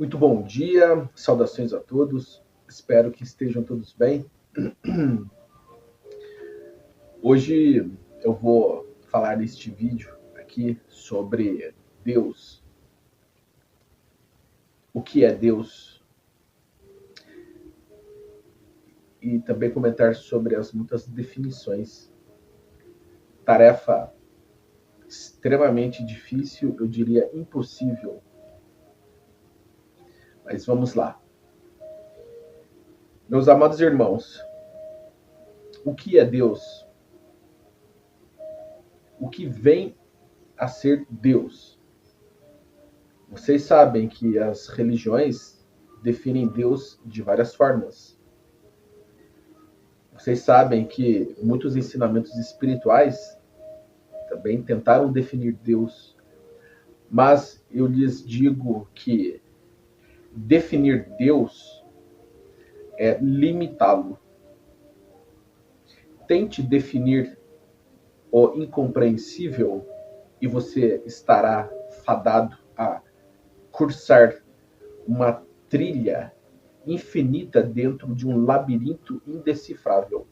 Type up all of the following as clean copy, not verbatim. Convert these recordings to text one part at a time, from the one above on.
Muito bom dia, saudações a todos, espero que estejam todos bem. Hoje eu vou falar neste vídeo aqui sobre Deus. O que é Deus? E também comentar sobre as muitas definições. Tarefa extremamente difícil, eu diria impossível. Mas vamos lá. Meus amados irmãos, o que é Deus? O que vem a ser Deus? Vocês sabem que as religiões definem Deus de várias formas. Vocês sabem que muitos ensinamentos espirituais também tentaram definir Deus. Mas eu lhes digo que definir Deus é limitá-lo. Tente definir o incompreensível e você estará fadado a cursar uma trilha infinita dentro de um labirinto indecifrável.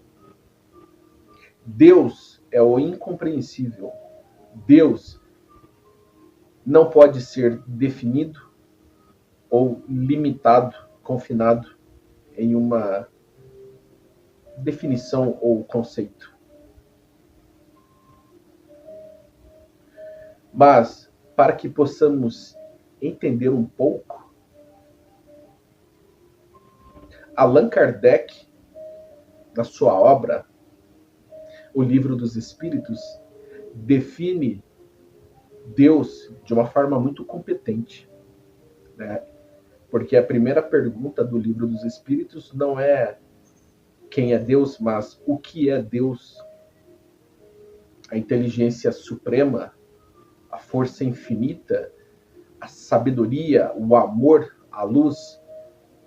Deus é o incompreensível. Deus não pode ser definido ou limitado, confinado em uma definição ou conceito. Mas, para que possamos entender um pouco, Allan Kardec, na sua obra, O Livro dos Espíritos, define Deus de uma forma muito competente, né? Porque a primeira pergunta do Livro dos Espíritos não é quem é Deus, mas o que é Deus? A inteligência suprema, a força infinita, a sabedoria, o amor, a luz,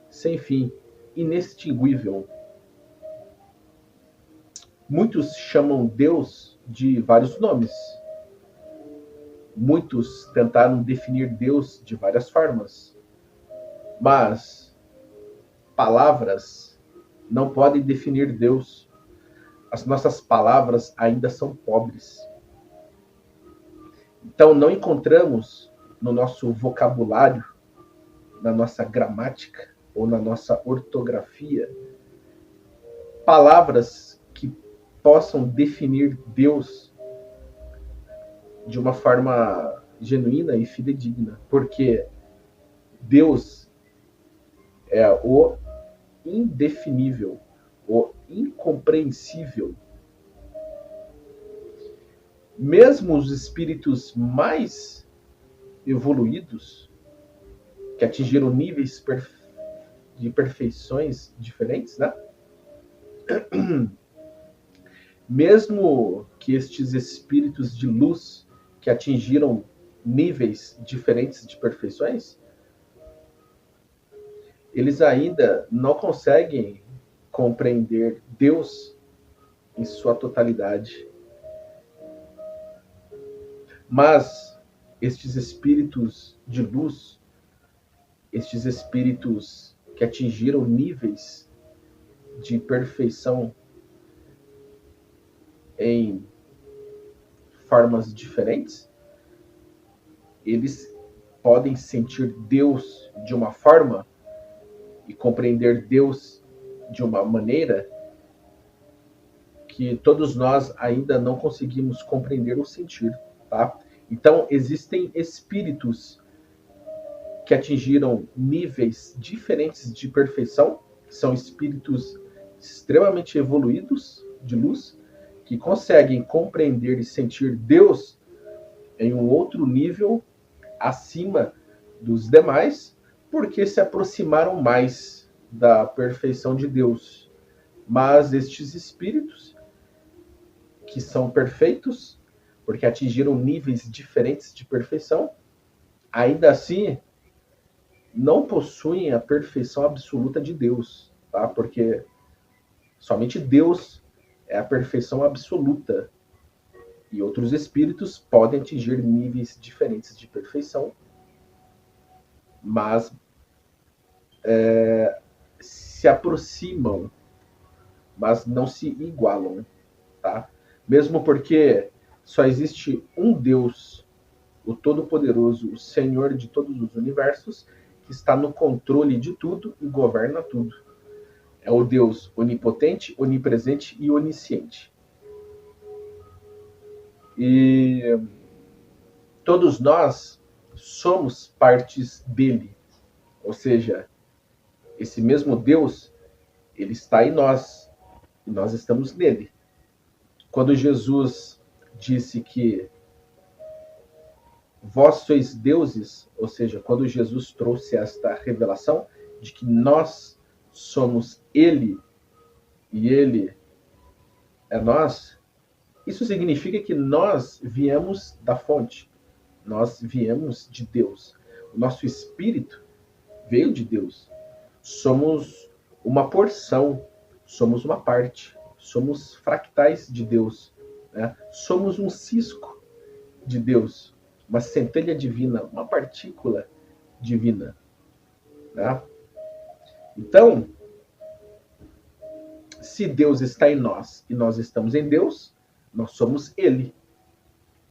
sem fim, inextinguível. Muitos chamam Deus de vários nomes. Muitos tentaram definir Deus de várias formas. Mas palavras não podem definir Deus. As nossas palavras ainda são pobres. Então não encontramos no nosso vocabulário, na nossa gramática ou na nossa ortografia palavras que possam definir Deus de uma forma genuína e fidedigna, porque Deus é o indefinível, o incompreensível. Mesmo os espíritos mais evoluídos, que atingiram níveis de perfeições diferentes, né? Mesmo que estes espíritos de luz que atingiram níveis diferentes de perfeições, eles ainda não conseguem compreender Deus em sua totalidade. Mas estes espíritos de luz, estes espíritos que atingiram níveis de perfeição em formas diferentes, eles podem sentir Deus de uma forma e compreender Deus de uma maneira que todos nós ainda não conseguimos compreender ou sentir, tá? Então, existem espíritos que atingiram níveis diferentes de perfeição, que são espíritos extremamente evoluídos de luz, que conseguem compreender e sentir Deus em um outro nível acima dos demais, porque se aproximaram mais da perfeição de Deus. Mas estes espíritos, que são perfeitos, porque atingiram níveis diferentes de perfeição, ainda assim não possuem a perfeição absoluta de Deus, tá? Porque somente Deus é a perfeição absoluta. E outros espíritos podem atingir níveis diferentes de perfeição, mas se aproximam, mas não se igualam, tá? Mesmo porque só existe um Deus, o Todo-Poderoso, o Senhor de todos os universos, que está no controle de tudo e governa tudo. É o Deus onipotente, onipresente e onisciente. E todos nós somos partes dele. Ou seja, esse mesmo Deus, ele está em nós e nós estamos nele. Quando Jesus disse que vós sois deuses, ou seja, quando Jesus trouxe esta revelação de que nós somos ele e ele é nós, isso significa que nós viemos da fonte, nós viemos de Deus. O nosso espírito veio de Deus. Somos uma porção, somos uma parte, somos fractais de Deus, né? Somos um cisco de Deus, uma centelha divina, uma partícula divina, né? Então, se Deus está em nós e nós estamos em Deus, nós somos Ele.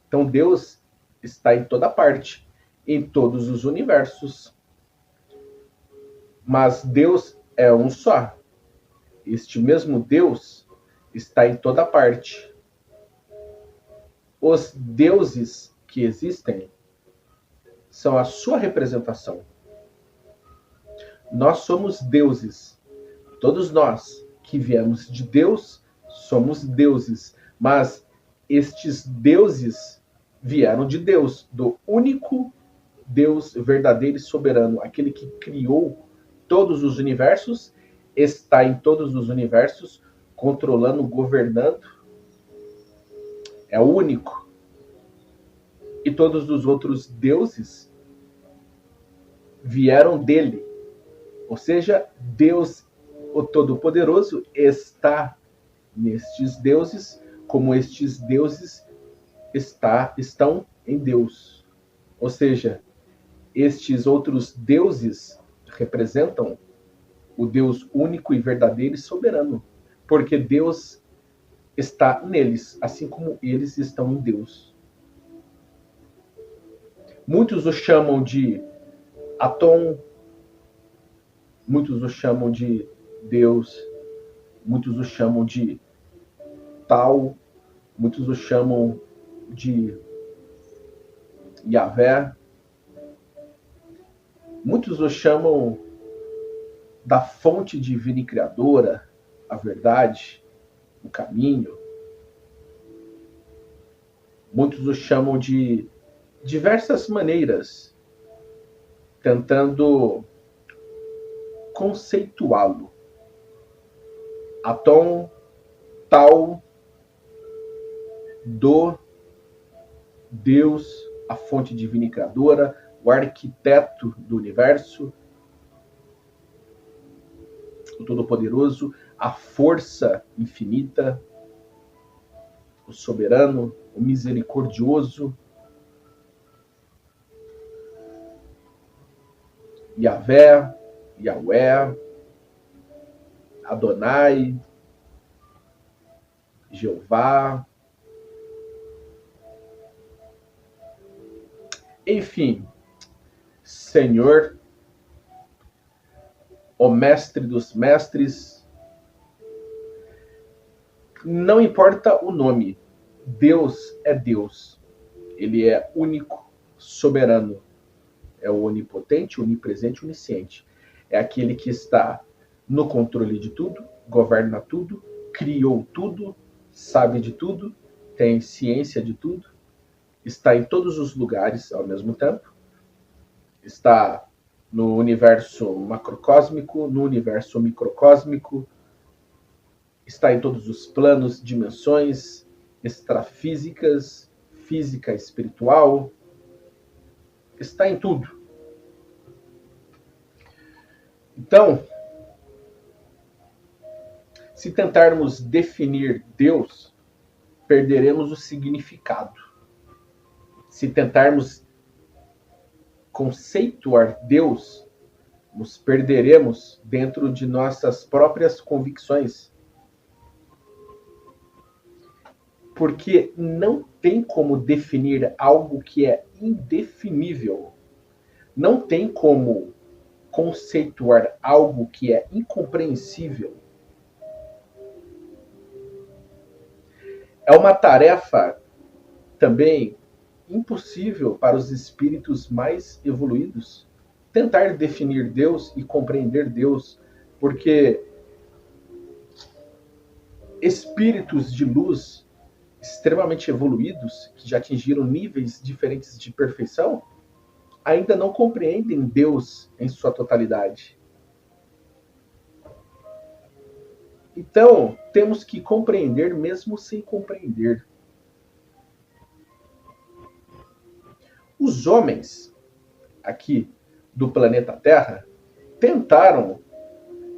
Então, Deus está em toda parte, em todos os universos. Mas Deus é um só. Este mesmo Deus está em toda parte. Os deuses que existem são a sua representação. Nós somos deuses. Todos nós que viemos de Deus somos deuses. Mas estes deuses vieram de Deus, do único Deus verdadeiro e soberano, aquele que criou todos os universos, está em todos os universos, controlando, governando. É o único. E todos os outros deuses vieram dele. Ou seja, Deus, o Todo-Poderoso, está nestes deuses, como estes deuses estão em Deus. Ou seja, estes outros deuses representam o Deus único e verdadeiro e soberano, porque Deus está neles, assim como eles estão em Deus. Muitos o chamam de Atom, muitos o chamam de Deus, muitos o chamam de Tal, muitos o chamam de Yahvé, muitos o chamam da fonte divina e criadora, a verdade, o caminho. Muitos o chamam de diversas maneiras, tentando conceituá-lo. Atom, Tal, do, Deus, a fonte divina e criadora, o arquiteto do universo, o Todo-Poderoso, a força infinita, o soberano, o misericordioso, Yahvé, Yahweh, Adonai, Jeová. Enfim, Senhor, o mestre dos mestres. Não importa o nome, Deus é Deus. Ele é único, soberano. É o onipotente, onipresente, onisciente. É aquele que está no controle de tudo, governa tudo, criou tudo, sabe de tudo, tem ciência de tudo, está em todos os lugares ao mesmo tempo, está no universo macrocósmico, no universo microcósmico, está em todos os planos, dimensões extrafísicas, física espiritual, está em tudo. Então, se tentarmos definir Deus, perderemos o significado. Se tentarmos conceituar Deus, nos perderemos dentro de nossas próprias convicções. Porque não tem como definir algo que é indefinível. Não tem como conceituar algo que é incompreensível. É uma tarefa também impossível para os espíritos mais evoluídos tentar definir Deus e compreender Deus, porque espíritos de luz extremamente evoluídos, que já atingiram níveis diferentes de perfeição, ainda não compreendem Deus em sua totalidade. Então, temos que compreender mesmo sem compreender. Os homens aqui do planeta Terra tentaram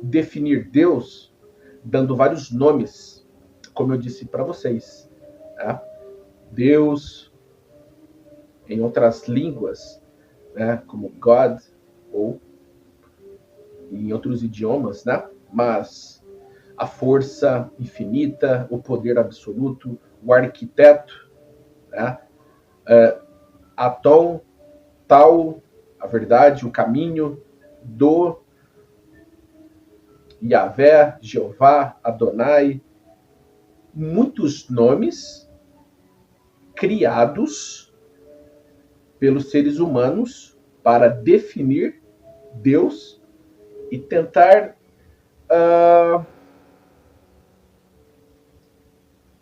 definir Deus dando vários nomes, como eu disse para vocês. Tá? Deus, em outras línguas, né, como God, ou em outros idiomas, né? Mas a força infinita, o poder absoluto, o arquiteto, né? Atom, tal, a verdade, o caminho, do, Yahvé, Jeová, Adonai, muitos nomes criados pelos seres humanos para definir Deus e tentar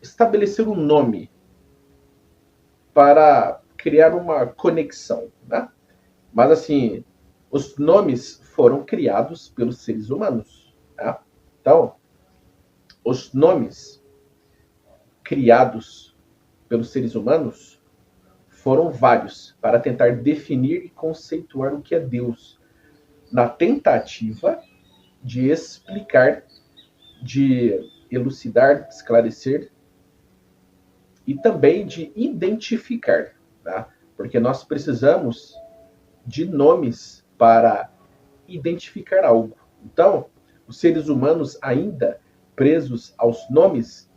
estabelecer um nome para criar uma conexão, né? Mas assim, os nomes foram criados pelos seres humanos, tá? Então, os nomes criados pelos seres humanos foram vários para tentar definir e conceituar o que é Deus, na tentativa de explicar, de elucidar, esclarecer e também de identificar, tá? Porque nós precisamos de nomes para identificar algo. Então, os seres humanos ainda presos aos nomes,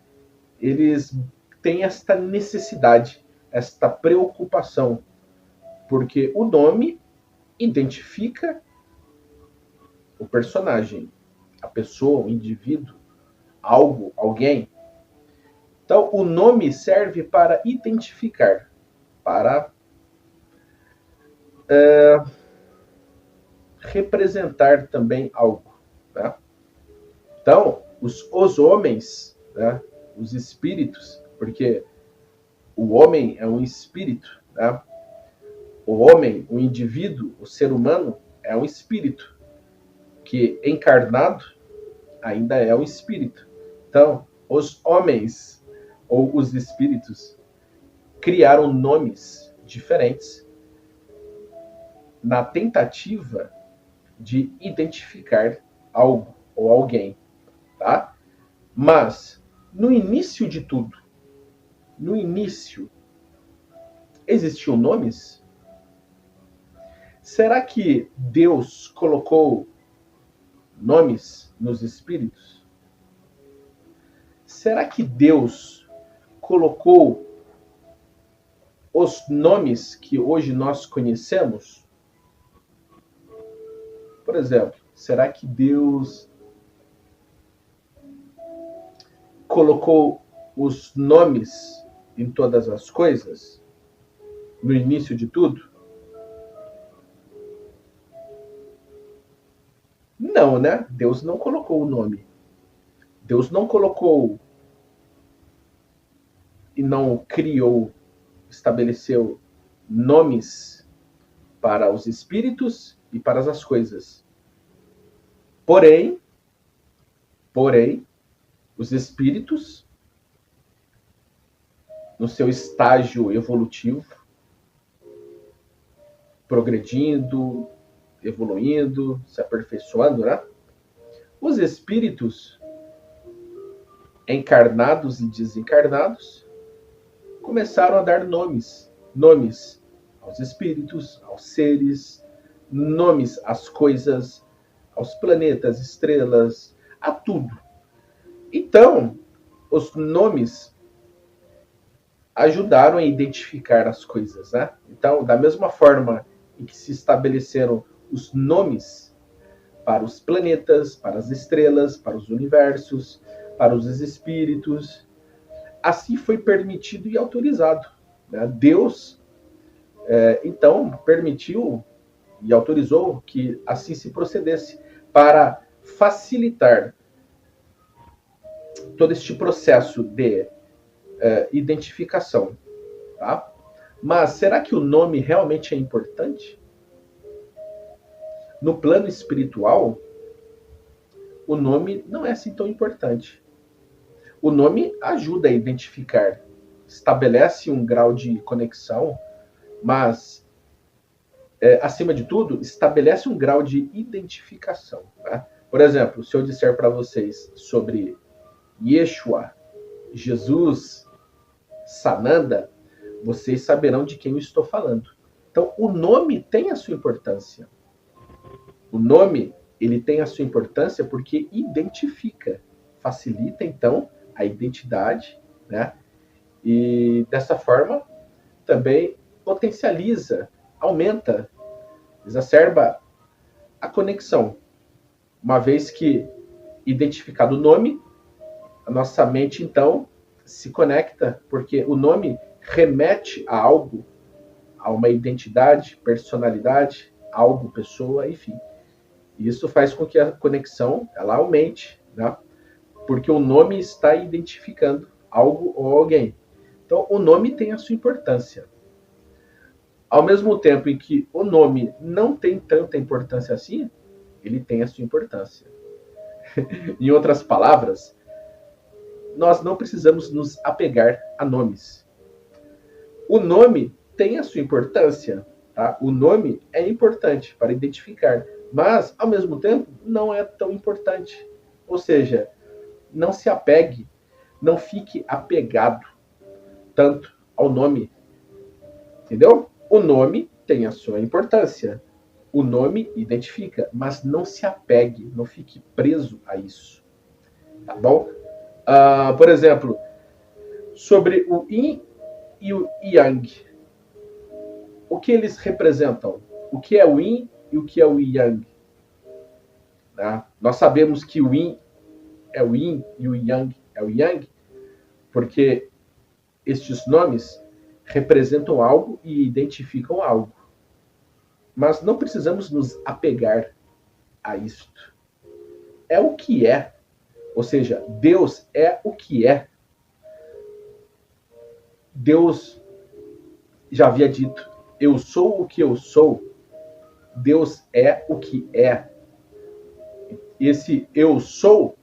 eles têm esta necessidade, esta preocupação, porque o nome identifica o personagem, a pessoa, o indivíduo, algo, alguém. Então, o nome serve para identificar, para representar também algo. Né? Então, os homens, né, os espíritos, porque o homem é um espírito, né? O homem, o indivíduo, o ser humano é um espírito, que encarnado ainda é um espírito. Então, os homens ou os espíritos criaram nomes diferentes na tentativa de identificar algo ou alguém, tá? Mas no início de tudo, no início, existiam nomes? Será que Deus colocou nomes nos espíritos? Será que Deus colocou os nomes que hoje nós conhecemos? Por exemplo, será que Deus colocou os nomes em todas as coisas? No início de tudo? Não, né? Deus não colocou o nome. Deus não colocou e não criou, estabeleceu nomes para os espíritos e para as coisas. Porém, os espíritos, no seu estágio evolutivo, progredindo, evoluindo, se aperfeiçoando, né? Os espíritos encarnados e desencarnados começaram a dar nomes aos espíritos, aos seres, nomes às coisas, aos planetas, estrelas, a tudo. Então, os nomes ajudaram a identificar as coisas, né? Então, da mesma forma em que se estabeleceram os nomes para os planetas, para as estrelas, para os universos, para os espíritos, assim foi permitido e autorizado, né? Deus, então, permitiu e autorizou que assim se procedesse para facilitar todo este processo de identificação, tá? Mas será que o nome realmente é importante? No plano espiritual, o nome não é assim tão importante. O nome ajuda a identificar, estabelece um grau de conexão, mas, acima de tudo, estabelece um grau de identificação. Tá? Por exemplo, se eu disser para vocês sobre Yeshua, Jesus, Sananda, vocês saberão de quem eu estou falando. Então, o nome tem a sua importância. O nome, ele tem a sua importância porque identifica, facilita, então, a identidade, né? E, dessa forma, também potencializa, aumenta, exacerba a conexão. Uma vez que, identificado o nome, a nossa mente, então, se conecta, porque o nome remete a algo, a uma identidade, personalidade, algo, pessoa, enfim. E isso faz com que a conexão ela aumente, né? Porque o nome está identificando algo ou alguém. Então, o nome tem a sua importância. Ao mesmo tempo em que o nome não tem tanta importância assim, ele tem a sua importância. Em outras palavras, nós não precisamos nos apegar a nomes. O nome tem a sua importância, tá? O nome é importante para identificar, mas, ao mesmo tempo, não é tão importante. Ou seja, não se apegue, não fique apegado tanto ao nome, entendeu? O nome tem a sua importância, o nome identifica, mas não se apegue, não fique preso a isso, tá bom? Por exemplo, sobre o Yin e o Yang, o que eles representam? O que é o Yin e o que é o Yang? Tá? Nós sabemos que o Yin é o Yin e o Yang é o Yang, porque estes nomes representam algo e identificam algo. Mas não precisamos nos apegar a isto. É o que é. Ou seja, Deus é o que é. Deus já havia dito, eu sou o que eu sou. Deus é o que é. Esse eu sou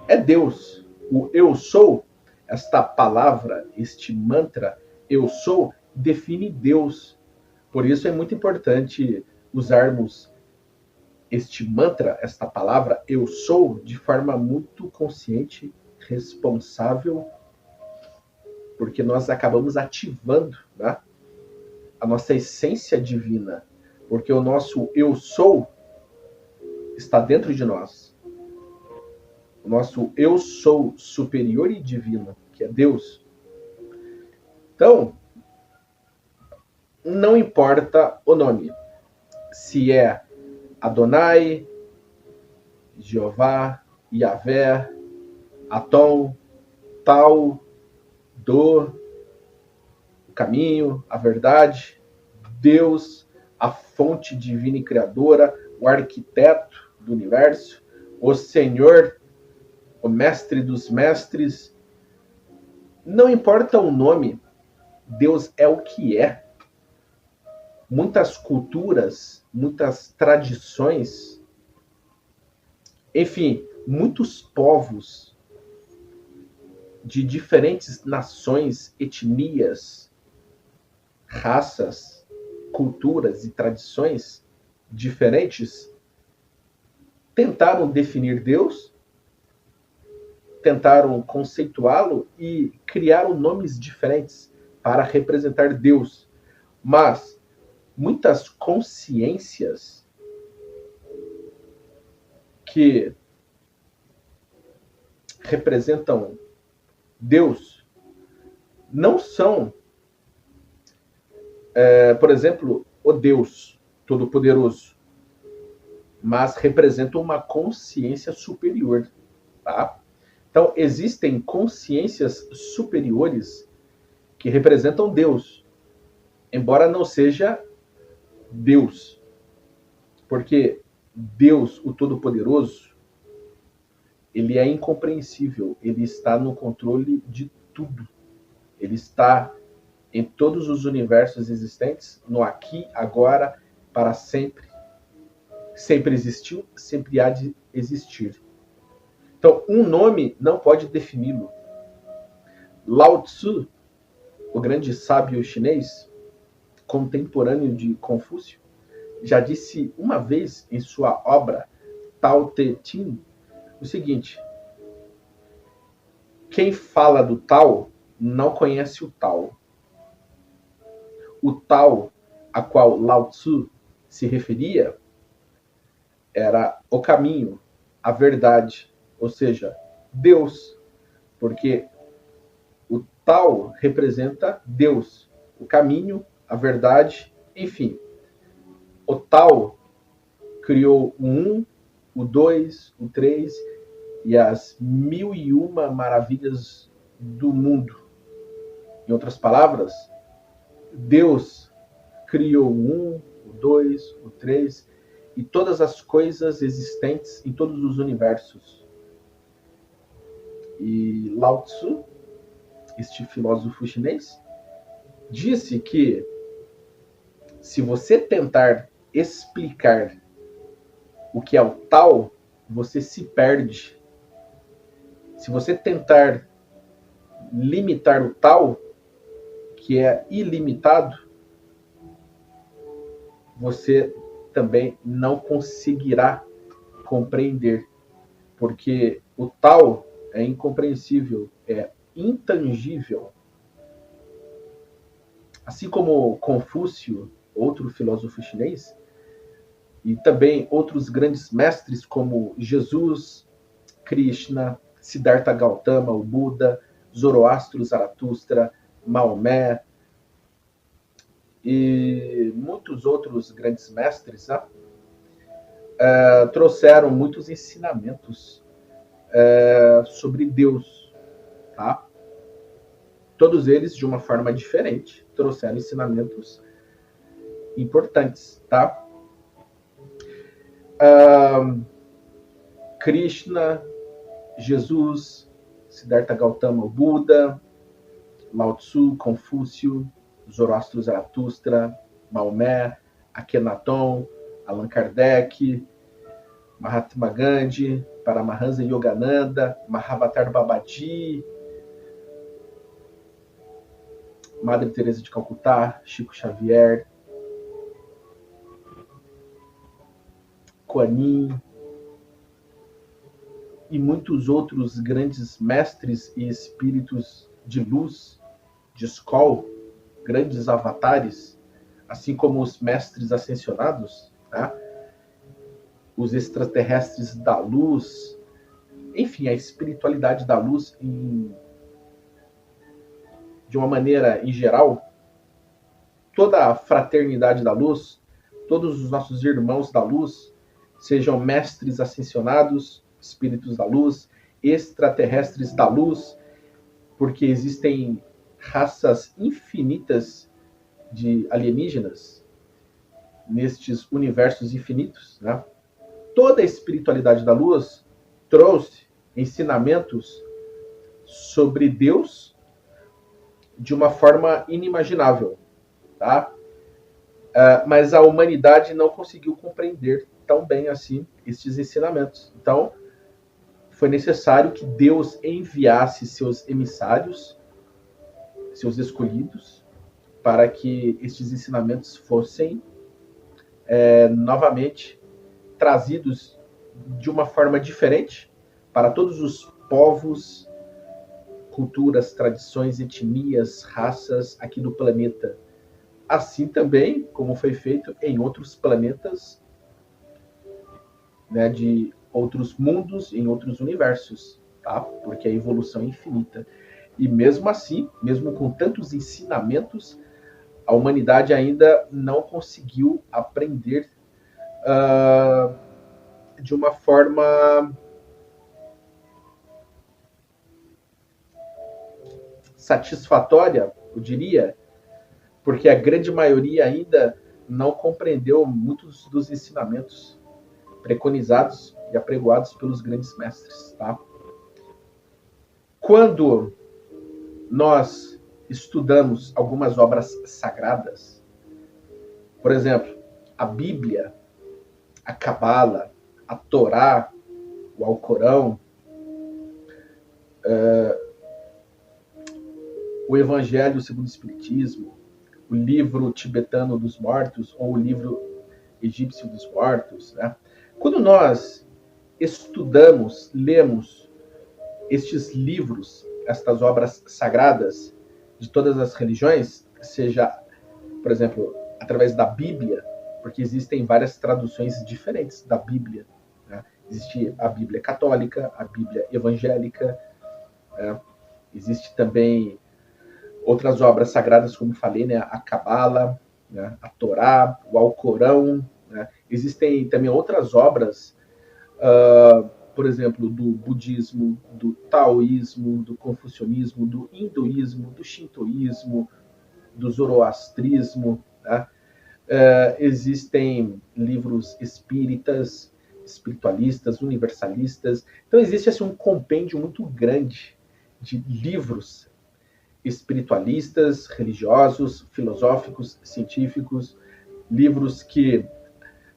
é Deus. O eu sou, esta palavra, este mantra, eu sou, define Deus. Por isso é muito importante usarmos este mantra, esta palavra, eu sou, de forma muito consciente, responsável, porque nós acabamos ativando, né, a nossa essência divina, porque o nosso eu sou está dentro de nós. O nosso eu sou superior e divino, que é Deus. Então, não importa o nome, se é Adonai, Jeová, Yahvé, Atom, Tal, Do, o caminho, a verdade, Deus, a fonte divina e criadora, o arquiteto do universo, o Senhor, o mestre dos mestres. Não importa o nome, Deus é o que é. Muitas culturas, muitas tradições, enfim, muitos povos de diferentes nações, etnias, raças, culturas e tradições diferentes tentaram definir Deus, tentaram conceituá-lo e criaram nomes diferentes para representar Deus. Mas muitas consciências que representam Deus não são, por exemplo, o Deus Todo-Poderoso, mas representam uma consciência superior, tá? Então, existem consciências superiores que representam Deus, embora não seja Deus, porque Deus, o Todo-Poderoso, ele é incompreensível, ele está no controle de tudo, ele está em todos os universos existentes, no aqui, agora, para sempre. Sempre existiu, sempre há de existir. Então, um nome não pode defini-lo. Lao Tzu, o grande sábio chinês, contemporâneo de Confúcio, já disse uma vez em sua obra Tao Te Ching o seguinte: quem fala do Tao não conhece o Tao. O Tao a qual Lao Tzu se referia era o caminho, a verdade, ou seja, Deus, porque o Tao representa Deus, o caminho, a verdade, enfim. O Tao criou o 1, o 2, o 3 e as 1001 maravilhas do mundo. Em outras palavras, Deus criou o 1, o 2, o 3 e todas as coisas existentes em todos os universos. E Lao Tzu, este filósofo chinês, disse que se você tentar explicar o que é o Tao, você se perde. Se você tentar limitar o Tao, que é ilimitado, você também não conseguirá compreender, porque o Tao é incompreensível, é intangível. Assim como Confúcio, outro filósofo chinês, e também outros grandes mestres como Jesus, Krishna, Siddhartha Gautama, o Buda, Zoroastro, Zaratustra, Maomé e muitos outros grandes mestres, né? Trouxeram muitos ensinamentos sobre Deus, tá? Todos eles, de uma forma diferente, trouxeram ensinamentos importantes, tá? Krishna, Jesus, Siddhartha Gautama, o Buda, Lao Tzu, Confúcio, Zoroastro, Zaratustra, Maomé, Akhenaton, Allan Kardec, Mahatma Gandhi, Paramahansa Yogananda, Mahavatar Babaji, Madre Teresa de Calcutá, Chico Xavier, Kuan Yin e muitos outros grandes mestres e espíritos de luz, de Skol, grandes avatares, assim como os mestres ascensionados, tá? Os extraterrestres da luz, enfim, a espiritualidade da luz de uma maneira em geral, toda a fraternidade da luz, todos os nossos irmãos da luz, sejam mestres ascensionados, espíritos da luz, extraterrestres da luz, porque existem raças infinitas de alienígenas nestes universos infinitos, né? Toda a espiritualidade da luz trouxe ensinamentos sobre Deus de uma forma inimaginável, tá? Mas a humanidade não conseguiu compreender tão bem assim estes ensinamentos. Então, foi necessário que Deus enviasse seus emissários, seus escolhidos, para que estes ensinamentos fossem novamente trazidos de uma forma diferente para todos os povos, culturas, tradições, etnias, raças aqui do planeta. Assim também como foi feito em outros planetas, né, de outros mundos, em outros universos, tá? Porque a evolução é infinita. E mesmo assim, mesmo com tantos ensinamentos, a humanidade ainda não conseguiu aprender de uma forma satisfatória, eu diria, porque a grande maioria ainda não compreendeu muitos dos ensinamentos preconizados e apregoados pelos grandes mestres, tá? Quando nós estudamos algumas obras sagradas, por exemplo, a Bíblia, a Cabala, a Torá, o Alcorão, o Evangelho segundo o Espiritismo, o livro tibetano dos mortos ou o livro egípcio dos mortos, né? Quando nós estudamos, lemos estes livros, estas obras sagradas de todas as religiões, seja, por exemplo, através da Bíblia, porque existem várias traduções diferentes da Bíblia, né? Existe a Bíblia católica, a Bíblia evangélica, né? Existe também outras obras sagradas, como falei, né? A Cabala, né? A Torá, o Alcorão, né? Existem também outras obras, por exemplo, do budismo, do taoísmo, do confucionismo, do hinduísmo, do shintoísmo, do zoroastrismo, né? Existem livros espíritas, espiritualistas, universalistas. Então existe assim, um compêndio muito grande de livros espiritualistas, religiosos, filosóficos, científicos, livros que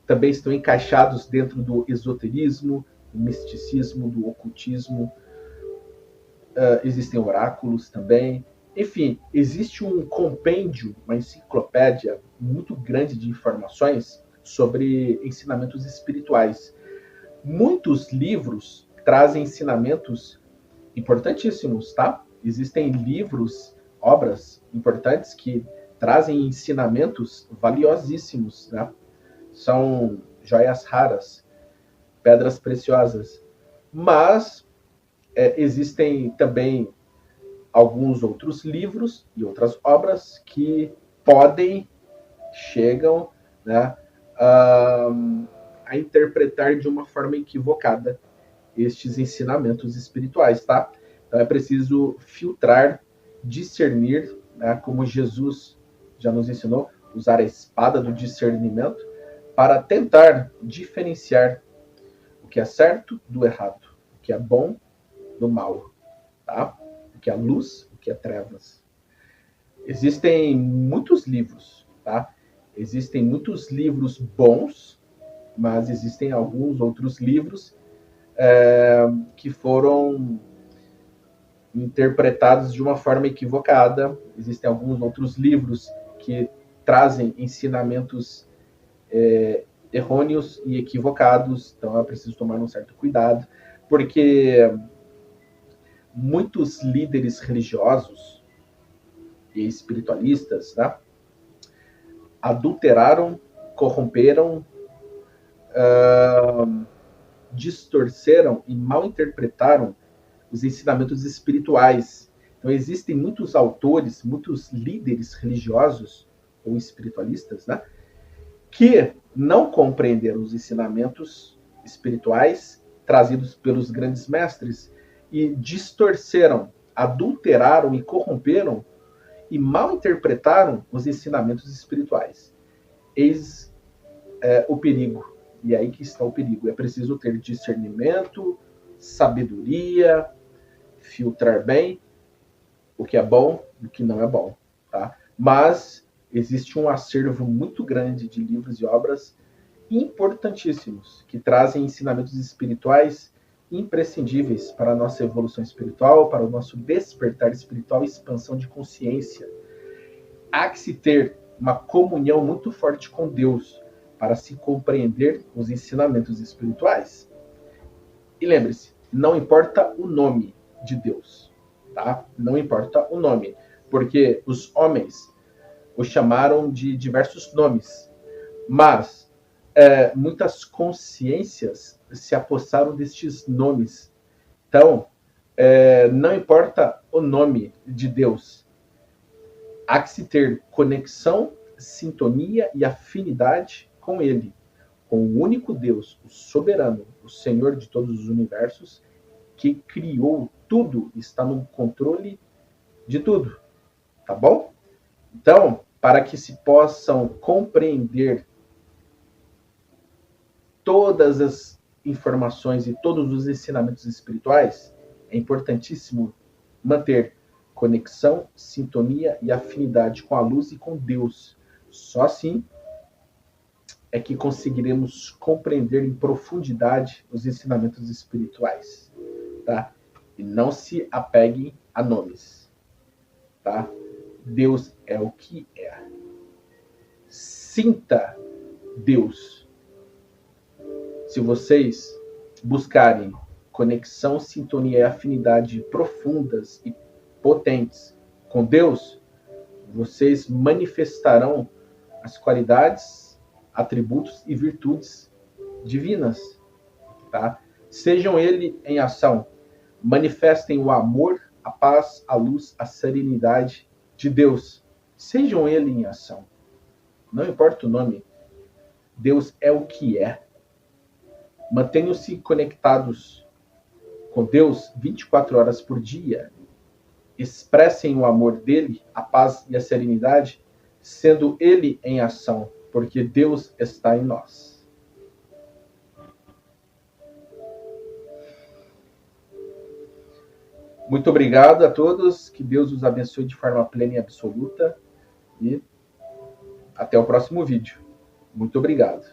também estão encaixados dentro do esoterismo, do misticismo, do ocultismo. Existem oráculos também. Enfim, existe um compêndio, uma enciclopédia muito grande de informações sobre ensinamentos espirituais. Muitos livros trazem ensinamentos importantíssimos, tá? Existem livros, obras importantes que trazem ensinamentos valiosíssimos, né? São joias raras, pedras preciosas. Mas existem também alguns outros livros e outras obras que chegam, né, a interpretar de uma forma equivocada estes ensinamentos espirituais, tá? Então é preciso filtrar, discernir, né, como Jesus já nos ensinou, usar a espada do discernimento para tentar diferenciar o que é certo do errado, o que é bom do mal, tá? O que é luz, o que é trevas. Existem muitos livros, tá? Existem muitos livros bons, mas existem alguns outros livros que foram interpretados de uma forma equivocada. Existem alguns outros livros que trazem ensinamentos errôneos e equivocados, então é preciso tomar um certo cuidado, porque muitos líderes religiosos e espiritualistas, né, adulteraram, corromperam, distorceram e mal interpretaram os ensinamentos espirituais. Então existem muitos autores, muitos líderes religiosos ou espiritualistas, né, que não compreenderam os ensinamentos espirituais trazidos pelos grandes mestres e distorceram, adulteraram e corromperam e mal interpretaram os ensinamentos espirituais. Eis o perigo. E aí que está o perigo. É preciso ter discernimento, sabedoria, filtrar bem o que é bom e o que não é bom, tá? Mas existe um acervo muito grande de livros e obras importantíssimos que trazem ensinamentos espirituais imprescindíveis para a nossa evolução espiritual, para o nosso despertar espiritual e expansão de consciência. Há que se ter uma comunhão muito forte com Deus para se compreender os ensinamentos espirituais. E lembre-se, não importa o nome de Deus, tá? Não importa o nome, porque os homens o chamaram de diversos nomes, mas muitas consciências se apossaram destes nomes. Então, não importa o nome de Deus, há que se ter conexão, sintonia e afinidade com Ele, com o único Deus, o soberano, o Senhor de todos os universos, que criou tudo, está no controle de tudo, tá bom? Então, para que se possam compreender todas as informações e todos os ensinamentos espirituais, é importantíssimo manter conexão, sintonia e afinidade com a luz e com Deus. Só assim é que conseguiremos compreender em profundidade os ensinamentos espirituais, tá? E não se apeguem a nomes, tá? Deus é o que é. Sinta Deus. Se vocês buscarem conexão, sintonia e afinidade profundas e potentes com Deus, vocês manifestarão as qualidades, atributos e virtudes divinas, tá? Sejam ele em ação, manifestem o amor, a paz, a luz, a serenidade de Deus. Sejam ele em ação. Não importa o nome, Deus é o que é. Mantenham-se conectados com Deus 24 horas por dia. Expressem o amor dele, a paz e a serenidade, sendo ele em ação, porque Deus está em nós. Muito obrigado a todos, que Deus os abençoe de forma plena e absoluta, e até o próximo vídeo. Muito obrigado.